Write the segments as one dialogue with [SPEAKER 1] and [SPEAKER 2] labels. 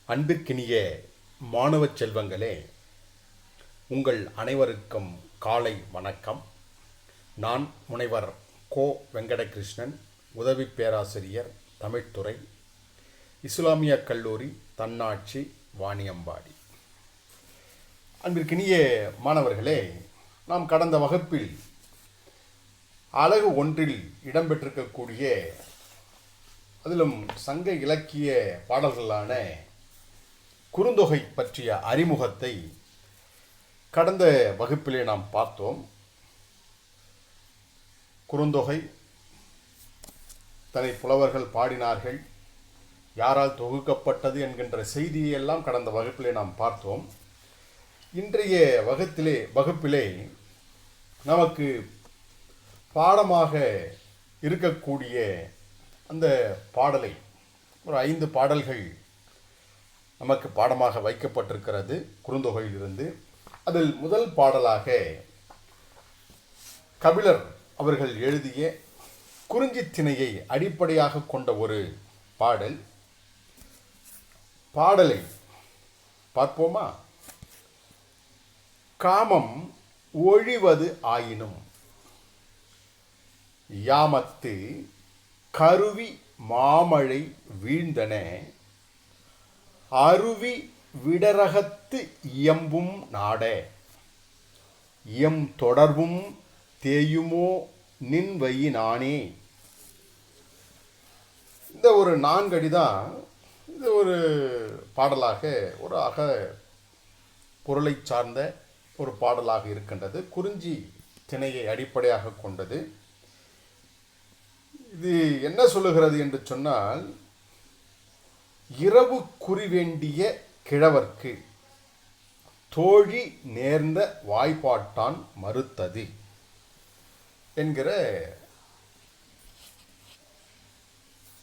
[SPEAKER 1] அன்பிற்கினிய மாணவ செல்வங்களே, உங்கள் அனைவருக்கும் காலை வணக்கம். நான் முனைவர் கோ வெங்கடகிருஷ்ணன், உதவி பேராசிரியர், தமிழ்துறை, இஸ்லாமிய கல்லூரி, தன்னாட்சி, வாணியம்பாடி. அன்பிற்கினிய மாணவர்களே, நாம் கடந்த வகுப்பில் அலகு 1 இடம்பெற்றிருக்கக்கூடிய அதிலும் சங்க இலக்கிய பாடல்களான குறுந்தொகை பற்றிய அறிமுகத்தை கடந்த வகுப்பிலே நாம் பார்த்தோம். குறுந்தொகை தன்னை புலவர்கள் பாடினார்கள், யாரால் தொகுக்கப்பட்டது என்கின்ற செய்தியெல்லாம் கடந்த வகுப்பிலே நாம் பார்த்தோம். இன்றைய வகுப்பிலே நமக்கு பாடமாக இருக்கக்கூடிய அந்த பாடலை, ஒரு 5 பாடல்கள் நமக்கு பாடமாக வைக்கப்பட்டிருக்கிறது குறுந்தொகையிலிருந்து. அதில் முதல் பாடலாக கபிலர் அவர்கள் எழுதிய குறிஞ்சித்திணையை அடிப்படையாக கொண்ட ஒரு பாடல். பாடலை பார்ப்போமா? காமம் ஒழிவது ஆயினும் யாமத்து கருவி மாமழை வீழ்ந்தன அருவி விடரகத்து இயம்பும் நாட எம் தொடர்பும் தேயுமோ நின்வயி நானே. இந்த ஒரு 4 அடிதான் இது ஒரு பாடலாக, ஒரு அக பொருளை சார்ந்த ஒரு பாடலாக இருக்கின்றது. குறிஞ்சி திணையை அடிப்படையாக கொண்டது. இது என்ன சொல்லுகிறது என்று சொன்னால், இரவு குறிவேண்டிய கிழவர்க்கு தோழி நேர்ந்த வாய்ப்பாட்டான் மறுத்தது என்கிற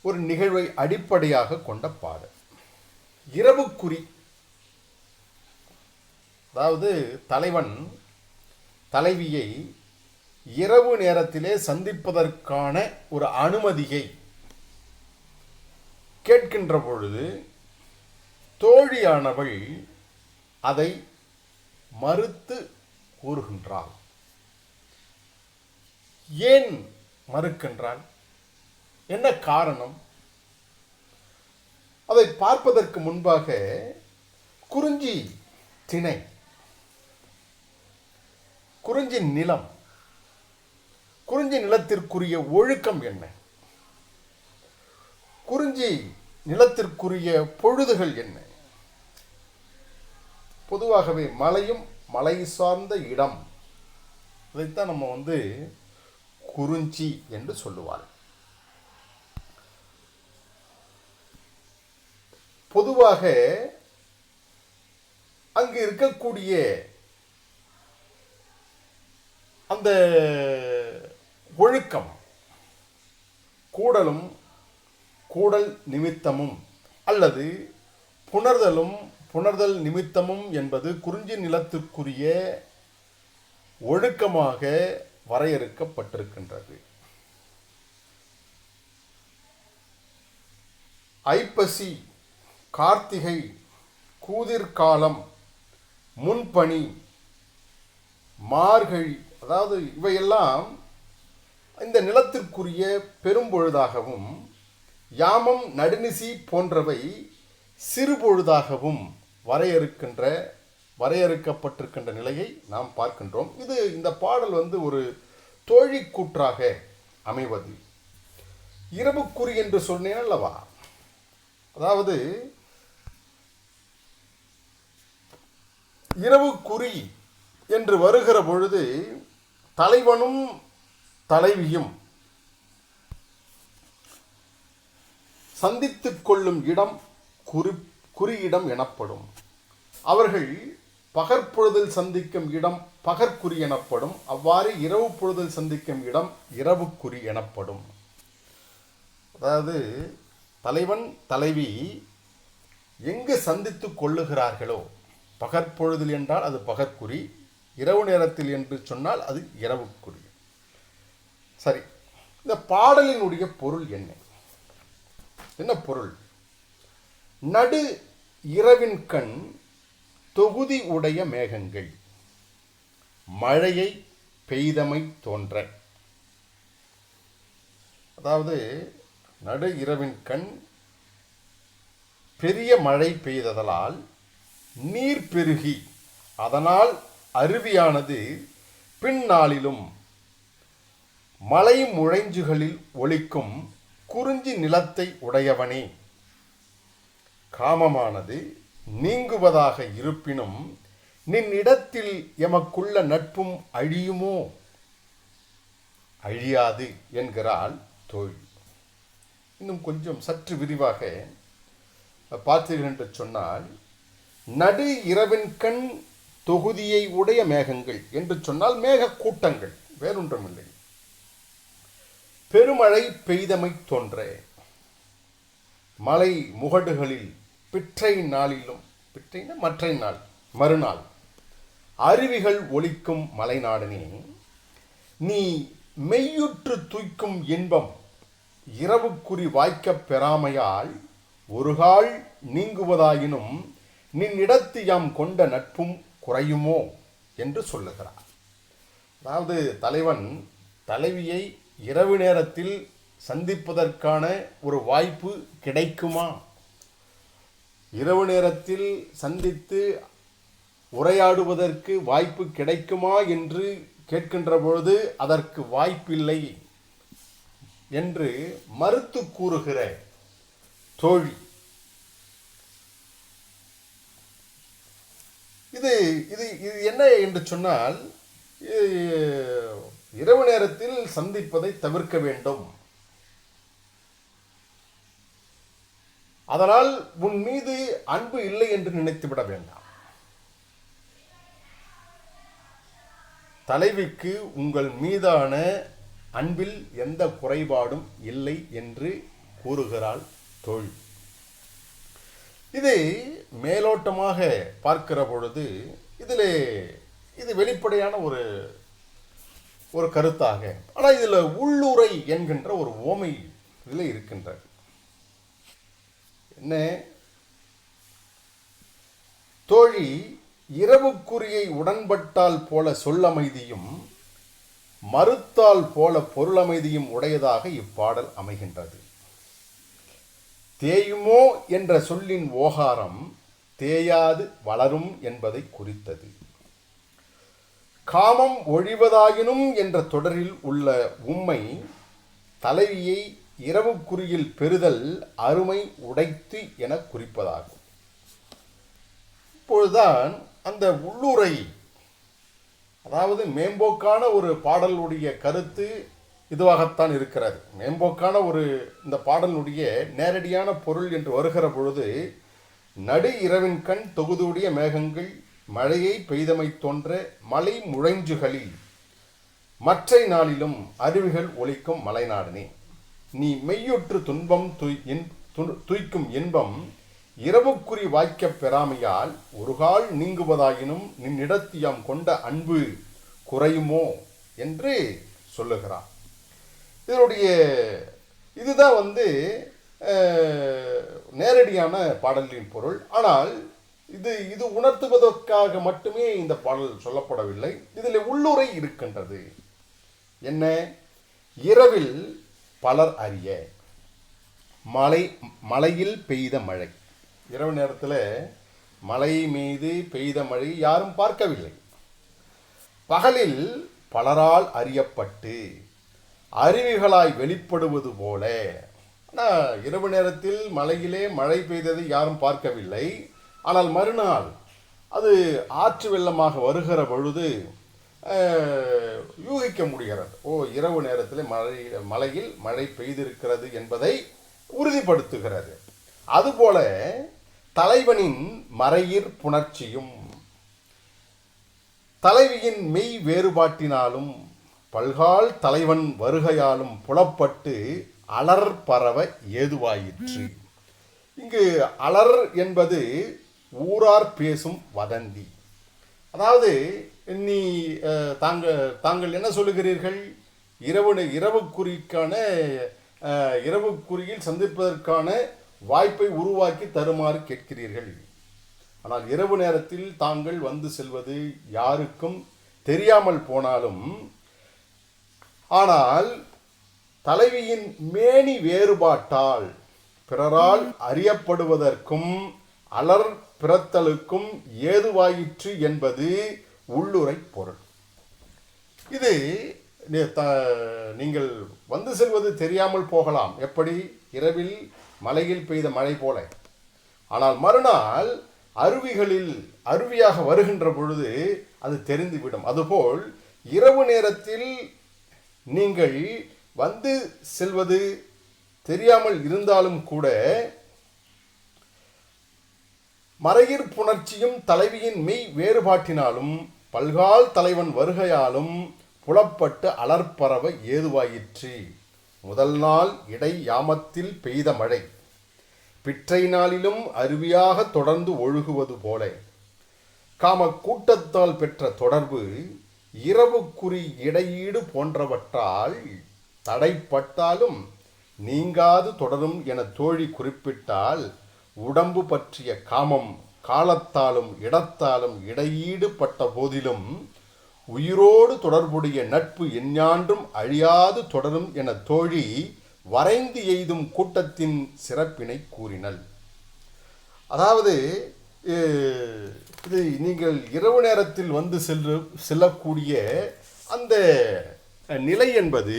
[SPEAKER 1] ஒரு நிகழ்வை அடிப்படையாக கொண்ட பாடல். இரவு குறி, அதாவது தலைவன் தலைவியை இரவு நேரத்திலே சந்திப்பதற்கான ஒரு அனுமதியை கேட்கின்ற பொழுது தோழியானவள் அதை மறுத்து கூறுகின்றாள். ஏன் மறுக்கின்றாள்? என்ன காரணம்? அதை பார்ப்பதற்கு முன்பாக குறிஞ்சி திணை, குறிஞ்சி நிலம், குறிஞ்சி நிலத்திற்குரிய ஒழுக்கம் என்ன, குறிஞ்சி நிலத்திற்குரிய பொழுதுகள் என்ன? பொதுவாகவே மலையும் மலை சார்ந்த இடம், அதைத்தான் நம்ம குறிஞ்சி என்று சொல்லுவார். பொதுவாக அங்கு இருக்கக்கூடிய அந்த ஒழுக்கம், கூடலும் கூடல் நிமித்தமும் அல்லது புணர்தல் நிமித்தமும் என்பது குறிஞ்சி நிலத்திற்குரிய ஒழுக்கமாக வரையறுக்கப்பட்டிருக்கின்றது. ஐப்பசி, கார்த்திகை, கூதிர்காலம், முன்பனி, மார்கழி, அதாவது இவையெல்லாம் இந்த நிலத்திற்குரிய பெரும்பொழுதாகவும், யாமம், நடுநிசி போன்றவை சிறுபொழுதாகவும் வரையறுக்கப்பட்டிருக்கின்ற நிலையை நாம் பார்க்கின்றோம். இந்த பாடல் ஒரு தோழி கூற்றாக அமைவது. இரவுக்குறி என்று சொன்னேன் அல்லவா? அதாவது இரவுக்குறி என்று வருகிற பொழுது தலைவனும் தலைவியும் சந்தித்துக் கொள்ளும் இடம் குறியிடம் எனப்படும். அவர்கள் பகற்பொழுதில் சந்திக்கும் இடம் பகற்குறி எனப்படும். அவ்வாறு இரவு பொழுதில் சந்திக்கும் இடம் இரவுக்குறி எனப்படும். அதாவது தலைவன் தலைவி எங்கு சந்தித்துக் கொள்ளுகிறார்களோ, பகற்பொழுதில் என்றால் அது பகற்குறி, இரவு நேரத்தில் என்று சொன்னால் அது இரவுக்குறி. சரி, இந்த பாடலினுடைய பொருள் என்ன? என்ன பொருள்? நடு இரவின் கண் தொகுதி உடைய மேகங்கள் மழையை பெய்தமை தோன்ற. அதாவது நடு இரவின் கண் பெரிய மழை பெய்ததலால் நீர் பெருகி அதனால் அருவியானது பின்னாளிலும் மலை முழைஞ்சுகளில் ஒலிக்கும் குறிஞ்சி நிலத்தை உடையவனே, காமமானது நீங்குவதாக இருப்பினும் நின்னிடத்தில் எமக்குள்ள நட்பும் அழியுமோ? அழியாது என்கிறாள் தோழி. இன்னும் கொஞ்சம் சற்று விரிவாக பார்த்தீர்கள் என்று சொன்னால், நடு இரவின் கண் தொகுதியை உடைய மேகங்கள் என்று சொன்னால் மேக கூட்டங்கள், வேறொன்றுமில்லை. பெருமழை பெய்தமை தோன்ற, மலை முகடுகளில் பிற்றை நாளிலும், பிற்றைன மற்றை நாள் மறுநாள் அருவிகள் ஒலிக்கும் மலைநாடனே, நீ மெய்யுற்று தூய்க்கும் இன்பம் இரவுக்குறி வாய்க்கப் பெறாமையால் ஒருகால் நீங்குவதாயினும் நின்னிடத்து யாம் கொண்ட நட்பும் குறையுமோ என்று சொல்லுகிறார். அதாவது தலைவன் தலைவியை இரவு நேரத்தில் சந்திப்பதற்கான ஒரு வாய்ப்பு கிடைக்குமா, இரவு நேரத்தில் சந்தித்து உரையாடுவதற்கு வாய்ப்பு கிடைக்குமா என்று கேட்கின்ற பொழுது அதற்கு வாய்ப்பில்லை என்று மறுத்து கூறுகிற தோழி. இது இது இது என்ன என்று சொன்னால், இரவு நேரத்தில் சந்திப்பதை தவிர்க்க வேண்டும். அதனால் உன் மீது அன்பு இல்லை என்று நினைத்துவிட வேண்டாம். தலைவிக்கு உங்கள் மீதான அன்பில் எந்த குறைபாடும் இல்லை என்று கூறுகிறாள் தோழி. இது மேலோட்டமாக பார்க்கிற பொழுது இதிலே இது வெளிப்படையான ஒரு கருத்தாக, ஆனால் இதில் உள்ளுரை என்கின்ற ஒரு உவமை இதில் இருக்கின்றது. என்ன? தோழி இரவுக்குறியை உடன்பட்டால் போல சொல்லமைதியும் மறுத்தால் போல பொருளமைதியும் உடையதாக இப்பாடல் அமைகின்றது. தேயுமோ என்ற சொல்லின் ஓகாரம் தேயாது வளரும் என்பதை குறித்தது. காமம் ஒழிவதாயினும் என்ற தொடரில் உள்ள உம்மை தலைவியை இரவுக்குறியில் பெறுதல் அருமை உடைத்து என குறிப்பதாகும். இப்பொழுதுதான் அந்த உள்ளுரை, அதாவது மேம்போக்கான ஒரு பாடலுடைய கருத்து இதுவாகத்தான் இருக்கிறது. மேம்போக்கான இந்த பாடலுடைய நேரடியான பொருள் என்று வருகிற பொழுது, நடு இரவின் கண் தொகுதியுடைய மேகங்கள் மழையை பெய்தமை தோன்ற மலை முழைஞ்சுகளில் மற்றை நாளிலும் அருவிகள் ஒலிக்கும் மலைநாடனே, நீ மெய்யுற்று துன்பம் தூய்க்கும் இன்பம் இரவுக்குறி வாய்க்கப் பெறாமையால் ஒருகால் நீங்குவதாயினும் நின்னிடத்தியாம் கொண்ட அன்பு குறையுமோ என்று சொல்லுகிறார். இதுதான் நேரடியான பாடலின் பொருள். ஆனால் இது உணர்த்துவதற்காக மட்டுமே இந்த பாடல் சொல்லப்படவில்லை. இதில் உள்ளுரை இருக்கின்றது. என்ன? இரவில் பலர் அறிய மலையில் பெய்த மழை, இரவு நேரத்தில் மலை மீது பெய்த மழை யாரும் பார்க்கவில்லை. பகலில் பலரால் அறியப்பட்டு அருவிகளாய் வெளிப்படுவது போல. ஆனால் இரவு நேரத்தில் மலையிலே மழை பெய்ததை யாரும் பார்க்கவில்லை. ஆனால் மறுநாள் அது ஆற்று வெள்ளமாக வருகிற பொழுது யூகிக்க முடிகிறது. இரவு நேரத்தில் மலையில் மழை பெய்திருக்கிறது என்பதை உறுதிப்படுத்துகிறது. அதுபோல தலைவனின் மறையிற் புணர்ச்சியும் தலைவியின் மெய் வேறுபாட்டினாலும் பல்கால் தலைவன் வருகையாலும் புலப்பட்டு அலர் பரவ ஏதுவாயிற்று. இங்கு அலர் என்பது ஊரார் பேசும் வதந்தி. அதாவது தாங்கள் என்ன சொல்லுகிறீர்கள்? இரவுக்குறியில் சந்திப்பதற்கான வாய்ப்பை உருவாக்கி தருமாறு கேட்கிறீர்கள் ஆனால் இரவு நேரத்தில் தாங்கள் வந்து செல்வது யாருக்கும் தெரியாமல் போனாலும், ஆனால் தலைவியின் மேனி வேறுபாட்டால் பிறரால் அறியப்படுவதற்கும் அலர் பிறத்தலுக்கும் ஏதுவாயிற்று என்பது உள்ளுரை பொருள். இது நீங்கள் வந்து செல்வது தெரியாமல் போகலாம், எப்படி? இரவில் மலையில் பெய்த மழை போல. ஆனால் மறுநாள் அருவியாக வருகின்ற பொழுது அது தெரிந்துவிடும். அதுபோல் இரவு நேரத்தில் நீங்கள் வந்து செல்வது தெரியாமல் இருந்தாலும் கூட மறையிற் புணர்ச்சியும் தலைவியின் மெய் வேறுபாட்டினாலும் பல்கால் தலைவன் வருகையாலும் புலப்பட்டு அலர்பரவ ஏதுவாயிற்று. முதல் நாள் இடை யாமத்தில் பெய்த மழை பிற்றை நாளிலும் அருவியாக தொடர்ந்து ஒழுகுவது போல காம கூட்டத்தால் பெற்ற தொடர்பு இரவுக்குறி இடையீடு போன்றவற்றால் தடைப்பட்டாலும் நீங்காது தொடரும் என தோழி குறிப்பிட்டால், உடம்பு பற்றிய காமம் காலத்தாலும் இடத்தாலும் இடையீடு பட்ட போதிலும் உயிரோடு தொடர்புடைய நட்பு எஞ்ஞான்றும் அழியாது தொடரும் என தோழி வரைந்து எய்தும் கூட்டத்தின் சிறப்பினை கூறினள். அதாவது இது நீங்கள் இரவு நேரத்தில் வந்து செல்லக்கூடிய அந்த நிலை என்பது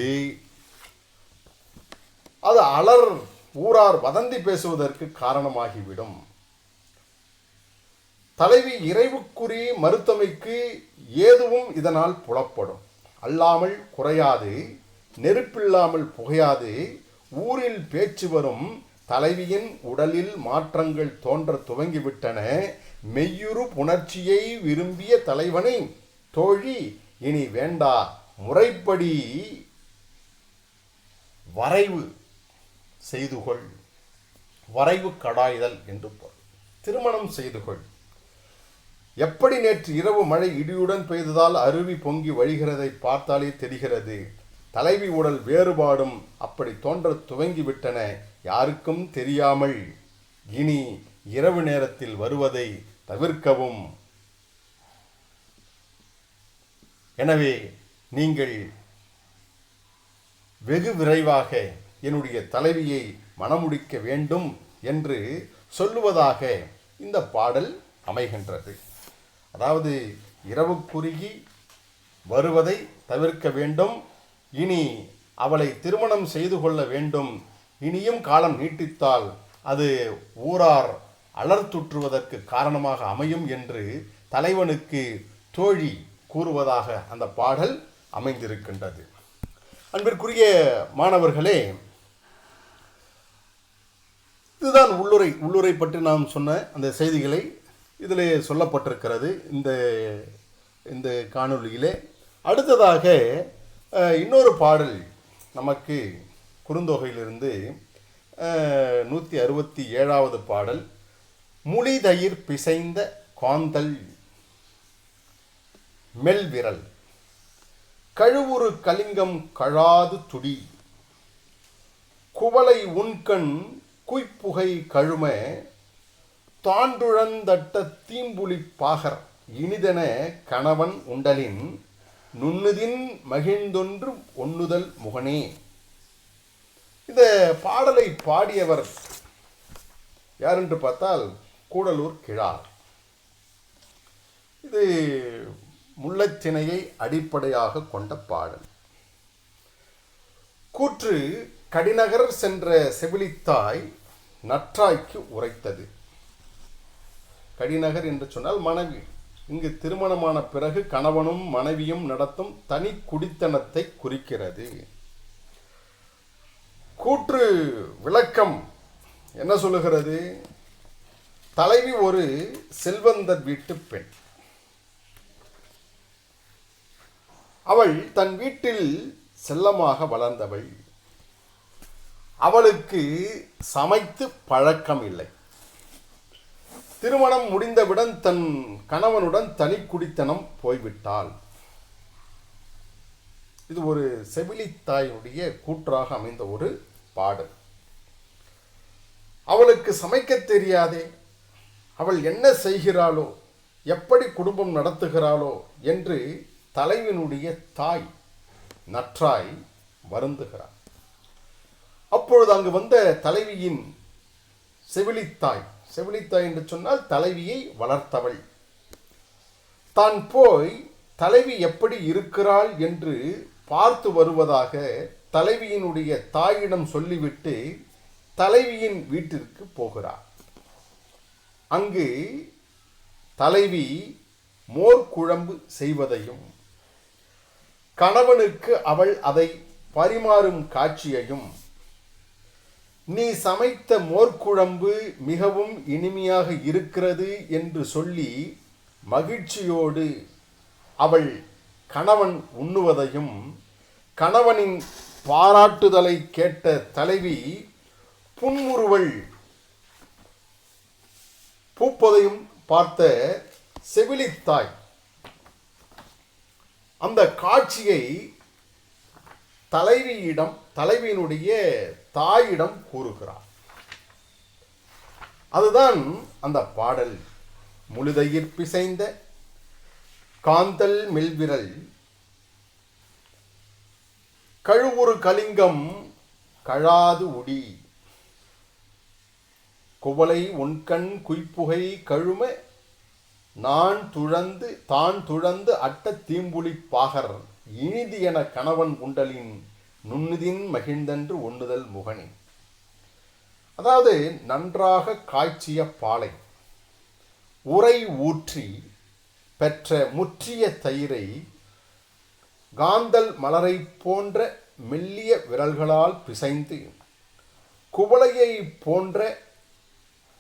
[SPEAKER 1] அது ஊரார் வதந்தி பேசுவதற்கு காரணமாகிவிடும். தலைவி இறைவுக்குறி மறுத்தமைக்கு ஏதுவும் இதனால் புலப்படும். அல்லாமல் குறையாது, நெருப்பில்லாமல் புகையாது ஊரில் பேச்சு வரும். தலைவியின் உடலில் மாற்றங்கள் தோன்ற துவங்கிவிட்டன. மெய்யுறு புணர்ச்சியை விரும்பிய தலைவனை தோழி இனி வேண்டா, முறைப்படி வரைவு செய்துகொள், வரைவு கடாய்தல் என்று பொருள். திருமணம் செய்துகொள். எப்படி நேற்று இரவு மழை இடியுடன் பெய்ததால் அருவி பொங்கி வழிகிறதை பார்த்தாலே தெரிகிறது. தலைவி உடல் வேறுபாடும் அப்படி தோன்ற துவங்கிவிட்டன, யாருக்கும் தெரியாமல். இனி இரவு நேரத்தில் வருவதை தவிர்க்கவும். எனவே நீங்கள் வெகு விரைவாக என்னுடைய தலைவியை மணமுடிக்க வேண்டும் என்று சொல்லுவதாக இந்த பாடல் அமைகின்றது. அதாவது இரவுக்குறுகி வருவதை தவிர்க்க வேண்டும், இனி அவளை திருமணம் செய்து கொள்ள வேண்டும். இனியும் காலம் நீட்டித்தால் அது ஊரார் அலர்த்துற்றுவதற்கு காரணமாக அமையும் என்று தலைவனுக்கு தோழி கூறுவதாக அந்த பாடல் அமைந்திருக்கின்றது. அன்பிற்குரிய மாணவர்களே, இதுதான் உள்ளுரை பற்றி நாம் சொன்ன அந்த செய்திகளை இதிலே சொல்லப்பட்டிருக்கிறது இந்த காணொளியிலே. அடுத்ததாக இன்னொரு பாடல் நமக்கு குறுந்தொகையிலிருந்து 167வது பாடல். முளிதயிர் பிசைந்த காந்தல் மெல்விரல் கழுவுறு கலிங்கம் கழாது துடி குவளை உண்கண் குய்ப்புகை கழும தாண்டுழந்தட்ட தீம்புலி பாகர் இனிதென கணவன் உண்டலின் நுண்ணுதின் மகிழ்ந்தொன்று ஒண்ணுதல் முகனே. இந்த பாடலை பாடியவர் யார் என்று பார்த்தால் கூடலூர் கிழார். இது முல்லைத்திணையை அடிப்படையாக கொண்ட பாடல். கூற்று கடிநகர் சென்ற செவிலித்தாய் நற்றாய்க்கு உரைத்தது. கடிநகர் என்று சொன்னால் மனைவி. இங்கு திருமணமான பிறகு கணவனும் மனைவியும் நடத்தும் தனி குடித்தனத்தை குறிக்கிறது. கூற்று விளக்கம் என்ன சொல்லுகிறது? தலைவி ஒரு செல்வந்தர் வீட்டு பெண். அவள் தன் வீட்டில் செல்லமாக வளர்ந்தவள். அவளுக்கு சமைத்து பழக்கம் இல்லை. திருமணம் முடிந்தவுடன் தன் கணவனுடன் தனி குடித்தனம் போய்விட்டாள். இது ஒரு செவிலித்தாயுடைய கூற்றாக அமைந்த ஒரு பாடல். அவளுக்கு சமைக்க தெரியாதே. அவள் என்ன செய்கிறாளோ, எப்படி குடும்பம் நடத்துகிறாளோ என்று தலைவனுடைய தாய் நற்றாய் வருந்துகிறார். அப்பொழுது அங்கு வந்த தலைவியின் செவிலித்தாய், செவிலித்தாய் என்று சொன்னால் தலைவியை வளர்த்தவள், தான் போய் தலைவி எப்படி இருக்கிறாள் என்று பார்த்து வருவதாக தலைவியினுடைய தாயிடம் சொல்லிவிட்டு தலைவியின் வீட்டிற்கு போகிறார். அங்கு தலைவி மோர் குழம்பு செய்வதையும் கணவனுக்கு அவள் அதை பரிமாறும் காட்சியையும், நீ சமைத்த மோர்க்குழம்பு மிகவும் இனிமையாக இருக்கிறது என்று சொல்லி மகிழ்ச்சியோடு அவள் கணவன் உண்ணுவதையும், கணவனின் பாராட்டுதலை கேட்ட தலைவி புன்முறுவல் பூப்பதையும் பார்த்த செவிலித்தாய் அந்த காட்சியை தலைவியினுடைய தாயிடம் கூறுகிறார். அதுதான் அந்த பாடல். முழுதையிற் பிசைந்த காந்தல் மெல்விரல் கழுவுறு கலிங்கம் கழாது உடி குவளை உண்கண் குய்ப்புகை கழும தான் துழந்து அட்ட தீம்புலி பாகர் இனிதி என கணவன் குண்டலின் நுண்ணுதின் மகிழ்ந்தன்று ஒண்ணுதல் முகனின். அதாவது நன்றாக காய்ச்சிய பாலை உரை ஊற்றி பெற்ற முற்றிய தயிரை காந்தல் மலரை போன்ற மெல்லிய விரல்களால் பிசைந்து, குவளையை போன்ற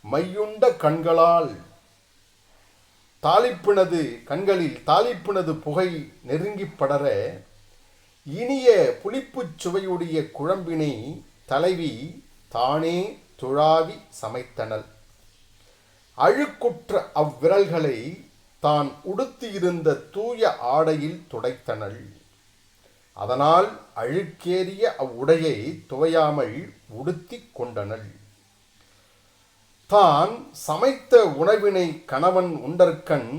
[SPEAKER 1] மையுண்ட கண்களில் தாளிப்பினது புகை நெருங்கி படர இனிய புளிப்புச் சுவையுடைய குழம்பினை தலைவி தானே துழாவி சமைத்தனள். அழுக்குற்ற அவ்விரல்களை தான் உடுத்தியிருந்த தூய ஆடையில் துடைத்தனள். அதனால் அழுக்கேறிய அவ்வுடையை துவையாமல் உடுத்தி கொண்டனள். தான் சமைத்த உணவினை கணவன் உண்டற்கண்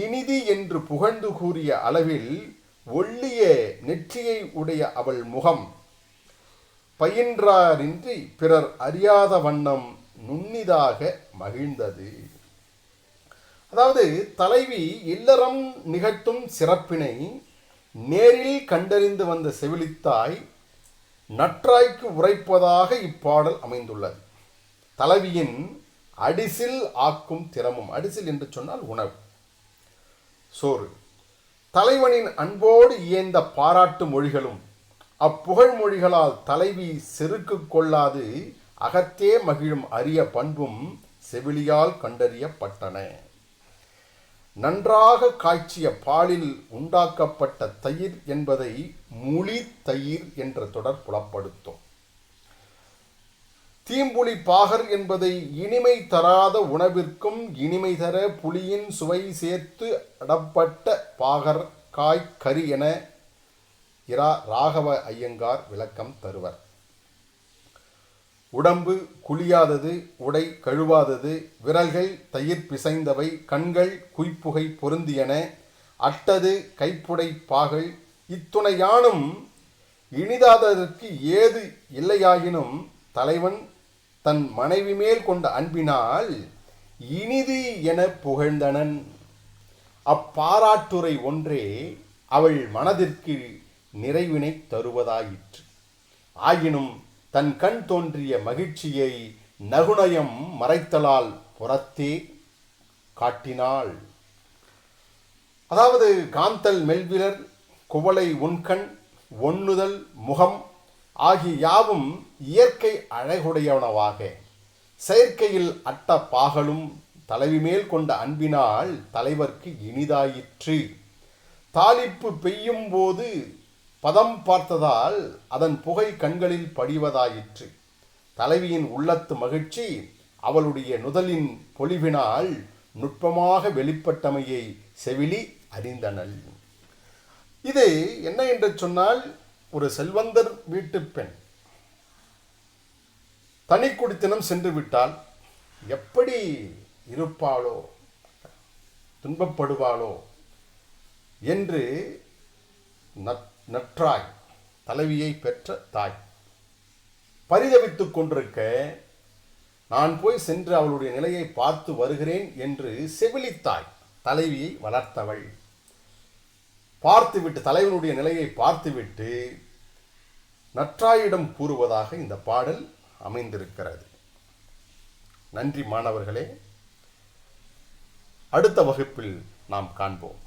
[SPEAKER 1] இனிதி என்று புகழ்ந்து கூறிய அளவில் ஒள்ளிய நெற்றியை உடைய அவள் முகம் பயின்றாரின்றி பிறர் அறியாத வண்ணம் நுண்ணிதாக மகிழ்ந்தது. அதாவது தலைவி இல்லறம் நிகழ்த்தும் சிறப்பினை நேரில் கண்டறிந்து வந்த செவிலித்தாய் நற்றாய்க்கு உரைப்பதாக இப்பாடல் அமைந்துள்ளது. தலைவியின் அடிசில் ஆக்கும் திறமும், அடிசில் என்று சொன்னால் உணவு, சோறு, தலைவனின் அன்போடு இயந்த பாராட்டு மொழிகளும் அப்புகழ் மொழிகளால் தலைவி செருக்கு கொள்ளாது அகத்தே மகிழும் அரிய பண்பும் செவிலியால் கண்டறியப்பட்டன. நன்றாக காய்ச்சிய பாலில் உண்டாக்கப்பட்ட தயிர் என்பதை முளி தயிர் என்ற தொடர் புலப்படுத்தும். தீம்புலி பாகர் என்பதை இனிமை தராத உணவிற்கும் இனிமை தர புளியின் சுவை சேர்த்து அடப்பட்ட பாகர் காய் கறி என ராகவ ஐயங்கார் விளக்கம் தருவர். உடம்பு குளியாதது, உடை கழுவாதது, விரல்கள் தயிர் பிசைந்தவை, கண்கள் குய்ப்புகை பொருந்தியன, அட்டது கைப்புடை பாகல், இத்துணையானும் இனிதாததற்கு ஏது இல்லையாயினும் தலைவன் தன் மனைவி மேல் கொண்ட அன்பினால் இனிது என புகழ்ந்தனன். அப்பாராட்டுரை ஒன்றே அவள் மனதிற்கு நிறைவினை தருவதாயிற்று. ஆயினும் தன் கண் தோன்றிய மகிழ்ச்சியை நகுநயம் மறைத்தலால் புறத்தே காட்டினாள். அதாவது காந்தல் மெல்விரல், குவளை உண்கண், ஒண்ணுதல் முகம் ஆகிய யாவும் இயற்கை அழகுடையவனவாக செயற்கையில் அட்ட பாகலும் தலைவி மேல் கொண்ட அன்பினால் தலைவர்க்கு இனிதாயிற்று. தாளிப்பு பெய்யும் போது பதம் பார்த்ததால் அதன் புகை கண்களில் படிவதாயிற்று. தலைவியின் உள்ளத்து மகிழ்ச்சி அவளுடைய நுதலின் பொலிவினால் நுட்பமாக வெளிப்பட்டமையை செவிலி அறிந்தனள். இது என்ன என்று சொன்னால், ஒரு செல்வந்தர் வீட்டு பெண் தனி குடித்தனம் சென்று விட்டால் எப்படி இருப்பாளோ துன்பப்படுவாளோ என்று நற்றாய் தலைவியை பெற்ற தாய் பரிதவித்துக் கொண்டிருக்க, நான் போய் சென்று அவளுடைய நிலையை பார்த்து வருகிறேன் என்று செவிலித்தாய் தலைவியை வளர்த்தவள் பார்த்துவிட்டு, தலைவனுடைய நிலையை பார்த்துவிட்டு நற்றாயிடம் கூறுவதாக இந்த பாடல் அமைந்திருக்கிறது. நன்றி மாணவர்களே. அடுத்த வகுப்பில் நாம் காண்போம்.